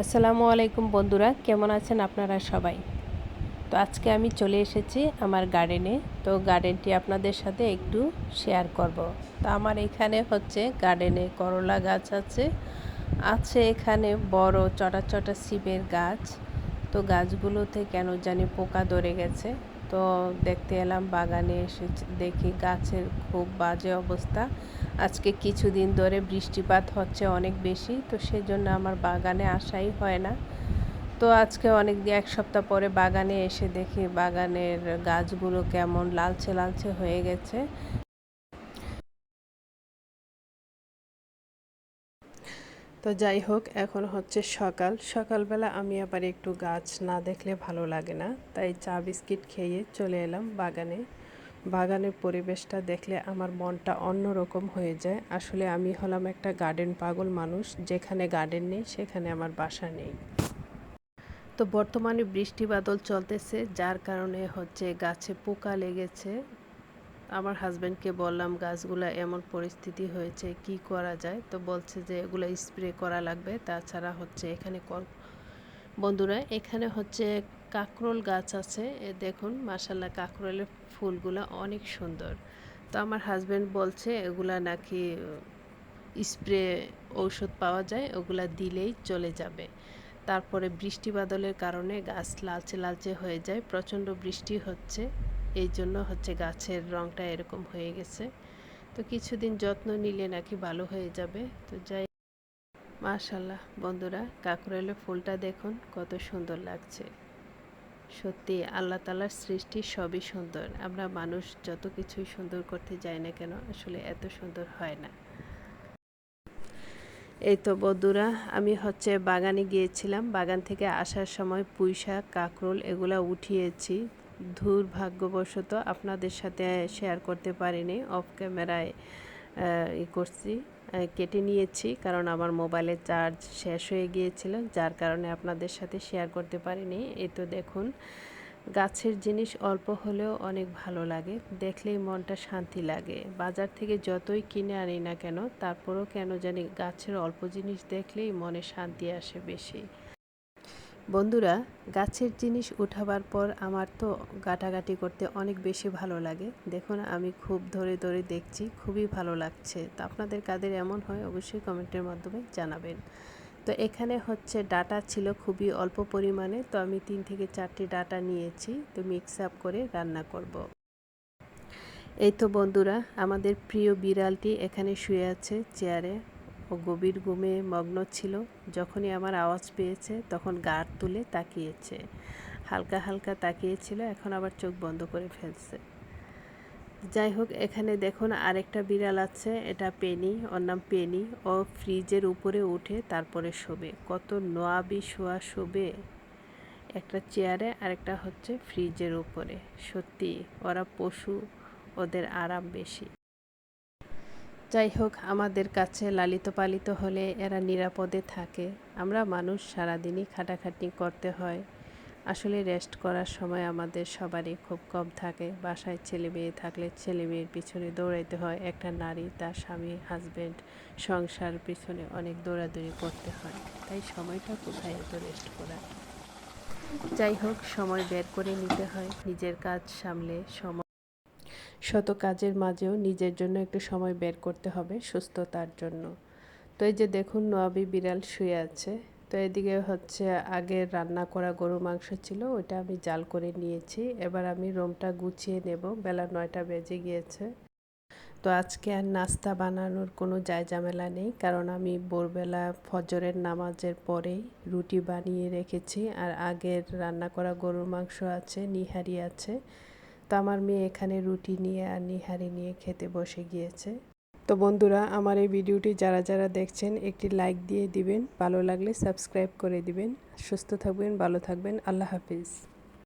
আসসালামু আলাইকুম বন্ধুরা, কেমন আছেন আপনারা সবাই? তো আজকে আমি চলে এসেছি আমার গার্ডেনে। তো গার্ডেনটি আপনাদের সাথে একটু শেয়ার করব। তো আমার এখানে হচ্ছে গার্ডেনে করলা গাছ আছে, এখানে বড় চটা চটা সিমের গাছ। তো গাছগুলোতে কেন জানি পোকা ধরে গেছে। তো দেখতে এলাম, বাগানে এসে দেখি গাছের খুব বাজে অবস্থা। আজকে কিছুদিন ধরে বৃষ্টিপাত হচ্ছে অনেক বেশি, তো সেজন্য আমার বাগানে আসাই হয় না। তো আজকে এক সপ্তাহ পরে বাগানে এসে দেখি বাগানের গাছগুলো কেমন লালচে লালচে হয়ে গেছে। তো যাই হোক, এখন হচ্ছে সকালবেলা আমি আবার একটু গাছ না দেখলে ভালো লাগে না, তাই চা বিস্কিট খেয়ে চলে এলাম বাগানে। বাগানের পরিবেশটা দেখলে আমার মনটা অন্যরকম হয়ে যায়। আসলে আমি হলাম একটা গার্ডেন পাগল মানুষ, যেখানে গার্ডেন নেই সেখানে আমার বাসা নেই। তো বর্তমানে বৃষ্টি বাদল চলতেছে, যার কারণে হচ্ছে গাছে পোকা লেগেছে। আমার হাজব্যান্ডকে বললাম গাছগুলা এমন পরিস্থিতি হয়েছে কি করা যায়, তো বলছে যে এগুলো স্প্রে করা লাগবে, তাছাড়া হচ্ছে এখানে বন্ধুরা এখানে হচ্ছে কাকরোল গাছ আছে। দেখুন মাশাল্লাহ, কাকরোলের ফুলগুলা অনেক সুন্দর। তো আমার হাজব্যান্ড বলছে এগুলা নাকি স্প্রে ঔষধ পাওয়া যায়, ওগুলা দিলেই চলে যাবে। তারপরে বৃষ্টি বাদলের কারণে গাছ লালচে লালচে হয়ে যায়, প্রচণ্ড বৃষ্টি হচ্ছে, এই জন্য হচ্ছে গাছের রঙটা এরকম হয়ে গেছে। তো কিছুদিন যত্ন নিলে নাকি ভালো হয়ে যাবে। তো যাই, মাশাল্লাহ বন্ধুরা, কাকরোলের ফুলটা দেখুন কত সুন্দর লাগছে। সত্যি আল্লাহ তাআলার সৃষ্টি সবই সুন্দর। আমরা মানুষ যত কিছুই সুন্দর করতে যাই না কেন, আসলে এত সুন্দর হয় না। এই তো বন্ধুরা, আমি হচ্ছে বাগানে গিয়েছিলাম, বাগান থেকে আসার সময় পুঁইশাক, কাকরোল এগুলা উঠিয়েছি। দুর্ভাগ্যবশত আপনাদের সাথে শেয়ার করতে পারিনি, অফ ক্যামেরায় করছি, কেটে নিয়েছি, কারণ আমার মোবাইলের চার্জ শেষ হয়ে গিয়েছিল, যার কারণে আপনাদের সাথে শেয়ার করতে পারিনি। এই তো দেখুন, গাছের জিনিস অল্প হলেও অনেক ভালো লাগে, দেখলেই মনটা শান্তি লাগে। বাজার থেকে যতই কিনে আনি না কেন, তারপরেও কেন জানি গাছের অল্প জিনিস দেখলেই মনে শান্তি আসে বেশি। বন্ধুরা, গাছের জিনিস উঠাবার পর আমার তো গাটাগাটি করতে অনেক বেশি ভালো লাগে। দেখুন আমি খুব ধরে ধরে দেখছি, খুবই ভালো লাগছে। তো আপনাদের কাদের এমন হয় অবশ্যই কমেন্টের মাধ্যমে জানাবেন। তো এখানে হচ্ছে ডাটা ছিল খুবই অল্প পরিমাণে, তো আমি 3 থেকে 4টি ডাটা নিয়েছি, তো মিক্স আপ করে রান্না করব। এই তো বন্ধুরা, আমাদের প্রিয় বিড়ালটি এখানে শুয়ে আছে চেয়ারে, ও গভীর ঘুমে মগ্ন ছিল। যখনই আমার আওয়াজ পেয়েছে তখন গাড় তুলে তাকিয়েছে, হালকা হালকা তাকিয়েছিল, এখন আবার চোখ বন্ধ করে ফেলছে। যাই হোক, এখানে দেখুন আরেকটা বিড়াল আছে, এটা পেনি, ওর নাম পেনি। ও ফ্রিজের উপরে উঠে তারপরে শোবে, কত নোয়াবি শোবে, একটা চেয়ারে আরেকটা হচ্ছে ফ্রিজের উপরে। সত্যি ওরা পশু, ওদের আরাম বেশি। যাই হোক, আমাদের কাছে লালিত পালিত হলে এরা নিরাপদে থাকে। আমরা মানুষ সারাদিনই খাটাখাটনি করতে হয়, আসলে রেস্ট করার সময় আমাদের সবারই খুব কম থাকে। বাসায় ছেলে মেয়ে থাকলে ছেলে মেয়ের পিছনে দৌড়াইতে হয়, একটা নারী তার স্বামী হাজব্যান্ড সংসার পিছনে অনেক দৌড়াদৌড়ি করতে হয়, তাই সময়টা কোথায় এত রেস্ট করা। যাই হোক, সময় বের করে নিতে হয় নিজের কাজ সামলে। শত কাজের মাঝেও নিজের জন্য একটু সময় বের করতে হবে সুস্থতার জন্য। তো এই যে দেখুন, নোয়াবি বিড়াল শুয়ে আছে। তো এদিকে হচ্ছে আগের রান্না করা গরুর মাংস ছিল, ওইটা আমি জাল করে নিয়েছি। এবার আমি রুমটা গুছিয়ে নেব, বেলা 9টা বেজে গিয়েছে। তো আজকে আর নাস্তা বানানোর কোনো ঝামেলা নেই, কারণ আমি ভোরবেলা ফজরের নামাজের পরেই রুটি বানিয়ে রেখেছি, আর আগের রান্না করা গরুর মাংস আছে, নিহারি আছে। তো আমার মেয়ে এখানে রুটি নিয়ে আর নিহারি নিয়ে খেতে বসে গিয়েছে। তো বন্ধুরা, আমার এই ভিডিওটি যারা যারা দেখছেন একটি লাইক দিয়ে দিবেন, ভালো লাগলে সাবস্ক্রাইব করে দিবেন। সুস্থ থাকবেন, ভালো থাকবেন, আল্লাহ হাফিজ।